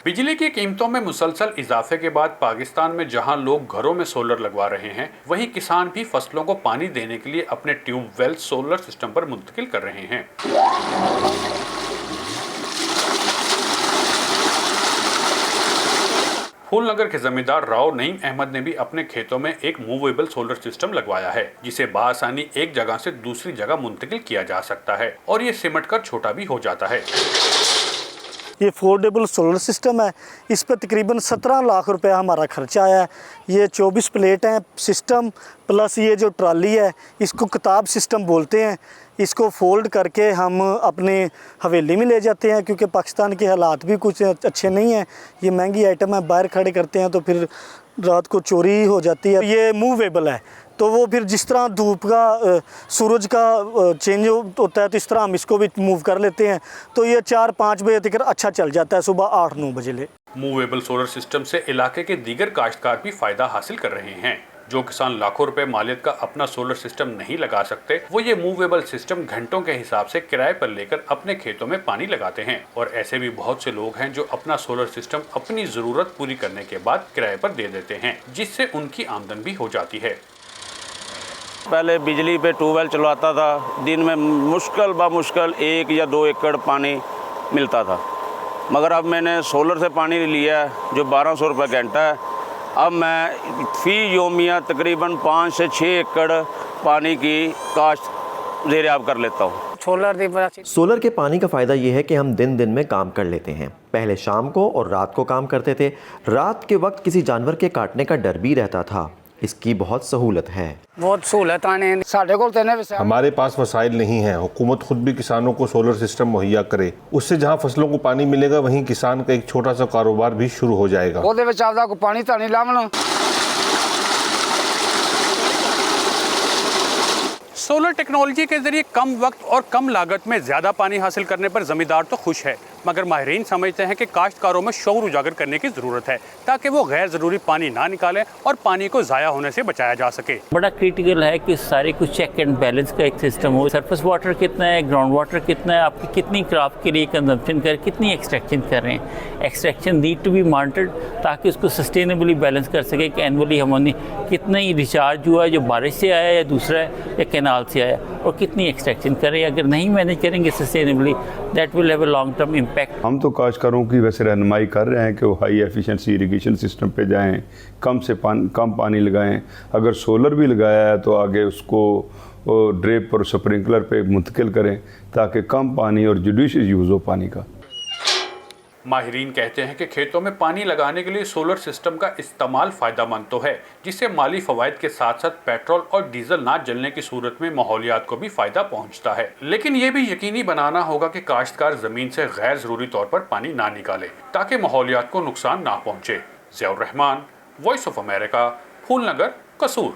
बिजली की कीमतों में मुसलसल इजाफे के बाद पाकिस्तान में जहां लोग घरों में सोलर लगवा रहे हैं, वहीं किसान भी फसलों को पानी देने के लिए अपने ट्यूबवेल सोलर सिस्टम पर मुंतकिल कर रहे हैं। फूलनगर के जमींदार राव नईम अहमद ने भी अपने खेतों में एक मूवेबल सोलर सिस्टम लगवाया है, जिसे बाआसानी एक जगह से दूसरी जगह मुंतकिल किया जा सकता है और ये सिमट कर छोटा भी हो जाता है। ये फोल्डेबल सोलर सिस्टम है। इस पर तकरीबन 17 लाख रुपया हमारा खर्चा आया है। ये 24 प्लेट हैं सिस्टम प्लस ये जो ट्राली है, इसको किताब सिस्टम बोलते हैं। इसको फोल्ड करके हम अपने हवेली में ले जाते हैं, क्योंकि पाकिस्तान के हालात भी कुछ अच्छे नहीं हैं। ये महंगी आइटम है, बाहर खड़े करते हैं तो फिर रात को चोरी हो जाती है। ये मूवेबल है, तो वो फिर जिस तरह धूप का सूरज का चेंज होता है तो इस तरह हम इसको भी मूव कर लेते हैं। तो ये 4-5 बजे तक अच्छा चल जाता है, सुबह 8-9 बजे ले। मूवेबल सोलर सिस्टम से इलाके के दीगर काश्तकार भी फायदा हासिल कर रहे हैं। जो किसान लाखों रुपए मालियत का अपना सोलर सिस्टम नहीं लगा सकते, वो ये मूवेबल सिस्टम घंटों के हिसाब से किराए पर लेकर अपने खेतों में पानी लगाते हैं। और ऐसे भी बहुत से लोग हैं जो अपना सोलर सिस्टम अपनी जरूरत पूरी करने के बाद किराए पर दे देते हैं, जिससे उनकी आमदन भी हो जाती है। पहले बिजली पे ट्यूबवेल चलवाता था, दिन में मुश्किल 1 या 2 एकड़ पानी मिलता था, मगर अब मैंने सोलर से पानी लिया है जो 1200 रुपये घंटा है। अब मैं फी योमिया तकरीबन 5 से 6 एकड़ पानी की काश्त ज़ेरियाब कर लेता हूँ। सोलर के पानी का फ़ायदा ये है कि हम दिन दिन में काम कर लेते हैं। पहले शाम को और रात को काम करते थे। रात के वक्त किसी जानवर के काटने का डर भी रहता था। इसकी बहुत सहूलत है। बहुत सहूलत आने हमारे पास वसाइल नहीं है। हुकूमत खुद भी किसानों को सोलर सिस्टम मुहैया करे, उससे जहां फसलों को पानी मिलेगा वहीं किसान का एक छोटा सा कारोबार भी शुरू हो जाएगा। पानी तो नहीं लावना। सोलर टेक्नोलॉजी के जरिए कम वक्त और कम लागत में ज्यादा पानी हासिल करने पर जमींदार तो खुश है, मगर माहिरीन समझते हैं कि काश्तकारों में शऊर उजागर करने की जरूरत है, ताकि वो गैर जरूरी पानी ना निकालें और पानी को ज़ाया होने से बचाया जा सके। बड़ा क्रिटिकल है कि सारे कुछ चेक एंड बैलेंस का एक सिस्टम हो। सरफेस वाटर कितना है, ग्राउंड वाटर कितना है, आपकी कितनी क्रॉप के लिए कंजम्पशन कर, कितनी एक्सट्रैक्शन कर रहे हैं। Extraction need to be monitored ताकि उसको सस्टेनेबली बैलेंस कर सके कि एनुअली हमने कितना ही रिचार्ज हुआ है जो बारिश से आया या दूसरा है या कैनाल से आया, और कितनी एक्सट्रैक्शन करें। अगर नहीं मैनेज करेंगे sustainably, that will have a long term impact. हम तो काश्तकारों की वैसे रहनुमाई कर रहे हैं कि वो हाई एफिशिएंसी इरिगेशन सिस्टम पे जाएं, कम पानी लगाएं। अगर सोलर भी लगाया है तो आगे उसको ड्रिप और स्प्रिंकलर पे मुंतकिल करें ताकि कम पानी और जुडिशियस यूज़ हो पानी का। माहिरीन कहते हैं कि खेतों में पानी लगाने के लिए सोलर सिस्टम का इस्तेमाल फ़ायदेमंद तो है, जिससे माली फ़वाइद के साथ साथ पेट्रोल और डीजल ना जलने की सूरत में माहौलियात को भी फ़ायदा पहुंचता है। लेकिन ये भी यकीनी बनाना होगा कि काश्तकार ज़मीन से गैर ज़रूरी तौर पर पानी ना निकाले, ताकि माहौलियात को नुकसान ना पहुँचे। Ziaur Rahman, voice of America, Phoolnagar, कसूर।